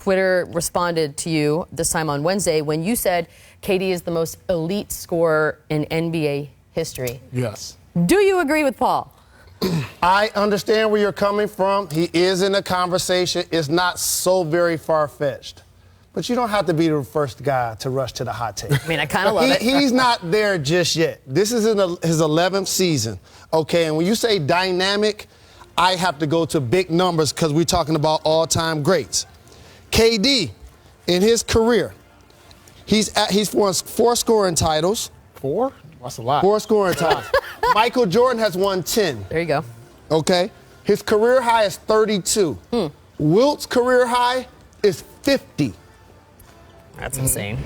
Twitter responded to you this time on Wednesday when you said KD is the most elite scorer in NBA history. Yes. Do you agree with Paul? I understand where you're coming from. He is in the conversation. It's not so very far-fetched. But you don't have to be the first guy to rush to the hot take. I mean, I kind of love it. He's not there just yet. This is in his 11th season, okay? And when you say dynamic, I have to go to big numbers because we're talking about all-time greats. KD, in his career, he's won 4 scoring titles. 4? That's a lot. 4 scoring titles. Michael Jordan has won 10. There you go. Okay? His career high is 32. Wilt's career high is 50. That's insane.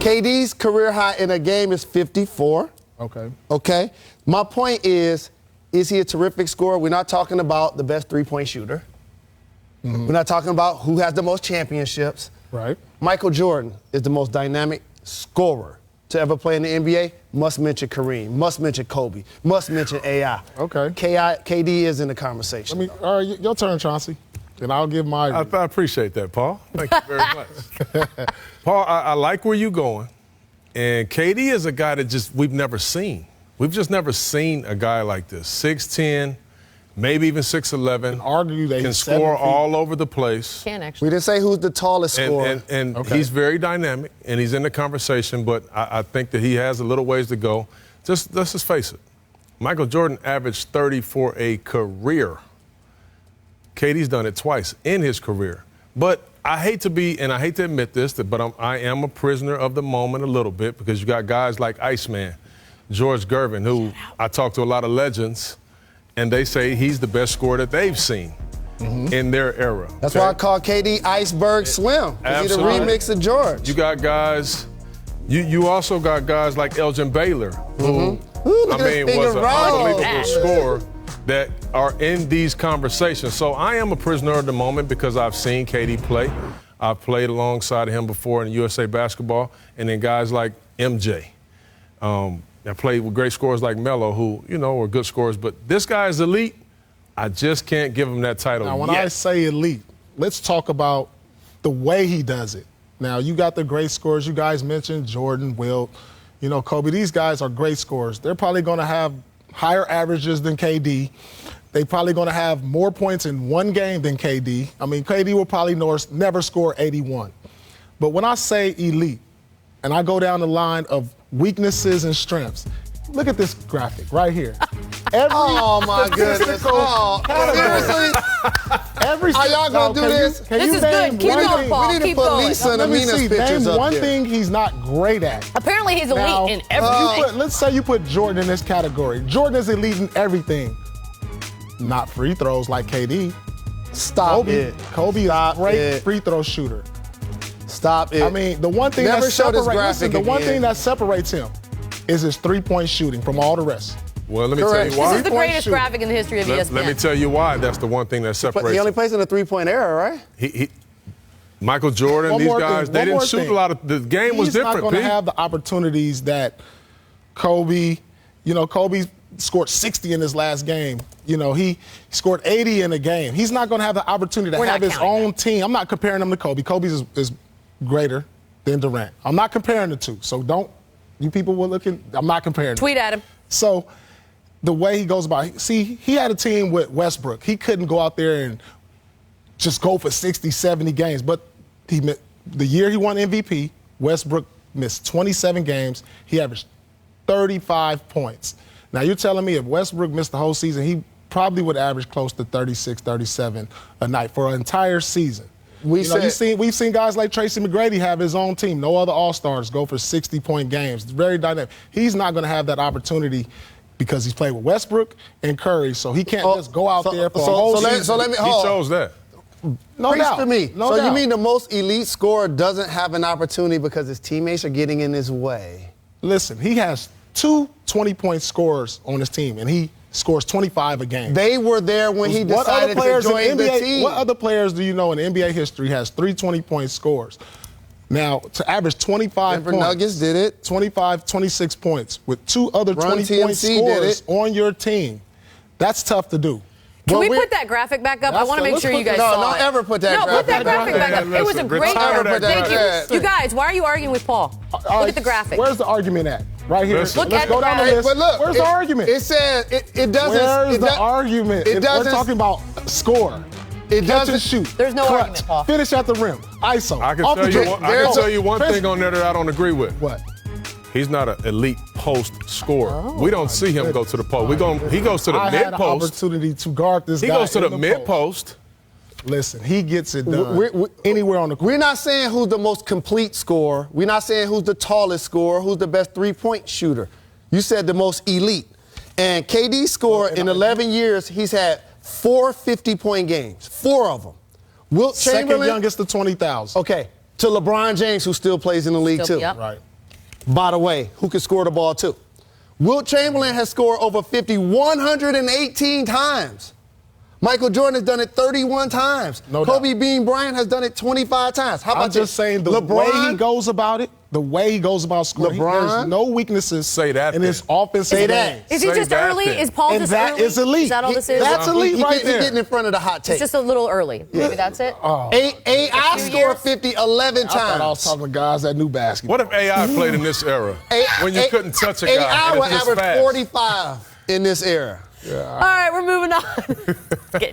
KD's career high in a game is 54. Okay. Okay? My point is he a terrific scorer? We're not talking about the best three-point shooter. We're not talking about who has the most championships. Right. Michael Jordan is the most dynamic scorer to ever play in the NBA. Must mention Kareem. Must mention Kobe. Must mention AI. Okay. KD is in the conversation. All right, your turn, Chauncey. And I'll give my. I appreciate that, Paul. Thank you very much. Paul, I like where you're going. And KD is a guy that we've never seen. We've just never seen a guy like this. 6'10", maybe even 6'11". Argue they can score all over the place. Can actually. We didn't say who's the tallest scorer. And he's very dynamic, and he's in the conversation, but I think that he has a little ways to go. Let's just face it. Michael Jordan averaged 30 for a career. KD's done it twice in his career. But I hate to admit this, but I am a prisoner of the moment a little bit because you got guys like Iceman, George Gervin, who I talk to a lot of legends, and they say he's the best scorer that they've seen in their era. That's why I call KD Iceberg Slim, because he's the remix of George. You got guys, you also got guys like Elgin Baylor, who, was an unbelievable scorer that are in these conversations. So I am a prisoner of the moment because I've seen KD play. I've played alongside of him before in USA basketball, and then guys like MJ. I played with great scorers like Melo, who, were good scorers. But this guy is elite. I just can't give him that title Now, when yet. I say elite, let's talk about the way he does it. Now, you got the great scorers. You guys mentioned Jordan, Wilt, Kobe. These guys are great scorers. They're probably going to have higher averages than KD. They're probably going to have more points in one game than KD. I mean, KD will probably never score 81. But when I say elite, and I go down the line of weaknesses and strengths, look at this graphic right here. Oh, my goodness. Every Are y'all going to do this? This is good. Keep going, Paul. We need to Keep put going. Lisa and Amina's pictures name up one there. thing he's not great at. Apparently he's elite Now, in everything. let's say you put Jordan in this category. Jordan is elite in everything. Not free throws like KD. Stop it. Kobe is a great free throw shooter. Stop it. I mean, the one thing that separates him is his three-point shooting from all the rest. Well, let me tell you why. This is the greatest graphic in the history of ESPN. Let me tell you why that's the one thing that separates But he only plays in the three-point era, right? Michael Jordan, these guys, they didn't shoot a lot of – the game was different. He's not going to have the opportunities that Kobe – Kobe scored 60 in his last game. He scored 80 in a game. He's not going to have the opportunity to have his own team. I'm not comparing him to Kobe. Kobe is greater than Durant. I'm not comparing the two. So don't – you people were looking – I'm not comparing Tweet at him. So the way he goes about it, see, he had a team with Westbrook. He couldn't go out there and just go for 60, 70 games. But the year he won MVP, Westbrook missed 27 games. He averaged 35 points. Now, you're telling me if Westbrook missed the whole season, he probably would average close to 36, 37 a night for an entire season. We've seen guys like Tracy McGrady have his own team. No other All-Stars go for 60-point games. It's very dynamic. He's not going to have that opportunity because he's played with Westbrook and Curry, so he can't just go out there for a whole season. He chose that. No doubt. For me. No doubt. You mean the most elite scorer doesn't have an opportunity because his teammates are getting in his way? Listen, he has 2 20-point scorers on his team, and he scores 25 a game. They were there when he decided to join the team. What other players do you know in NBA history has 3 20-point scores? Now, to average 25 Denver points. Nuggets did it. 25, 26 points with 2 other 20-point scorers on your team. That's tough to do. Can Well, we put that graphic back up? I want to make sure you guys no, saw don't it. ever put that No, graphic put that graphic back up. It was a great retire that Thank graphic. you. You guys, why are you arguing with Paul? Look at the graphic. Where's the argument at? Right here. Listen. Look Let's at go the down the graphic. list. But look, Where's the argument? It says it doesn't. Where's it the does- argument? It We're doesn't. talking about score. It Catch and doesn't shoot. There's no clutch, argument, Paul. Finish at the rim. ISO. I can Off tell the you dribble. one, I can tell you one thing on there that I don't agree with. What? He's not an elite post scorer. We don't see him go to the post. He goes to the I mid had an post. opportunity to guard this He guy. goes to in the mid post. post. Listen, he gets it done We- anywhere on the court. We're not saying who's the most complete scorer. We're not saying who's the tallest scorer, who's the best three-point shooter. You said the most elite. And KD scored in 11 years, he's had 4 50-point games, 4 of them. Wilt Second Chamberlain, youngest to 20,000. okay, to LeBron James, who still plays in the league Still- too. yep. Right. By the way, who can score the ball too? Wilt Chamberlain has scored over 50 118 times. Michael Jordan has done it 31 times. No Kobe doubt. Bean Bryant has done it 25 times. How about I'm just saying the way he goes about it, the way he goes about scoring, LeBron? there's no weaknesses Say that in his then. offensive Say game. that. Is he Say just that early? then. Is Paul And just that early? is elite. Is that all this is? That's elite he right gets, there. He's getting in front of the hot take. It's just a little early. Maybe that's it. AI few scored years. 50 11 I thought I was times. talking to guys that knew basketball. What if AI played in this era when you couldn't touch a guy? AI and will it's just average fast? 45 in this era. All right, we're moving on. Getting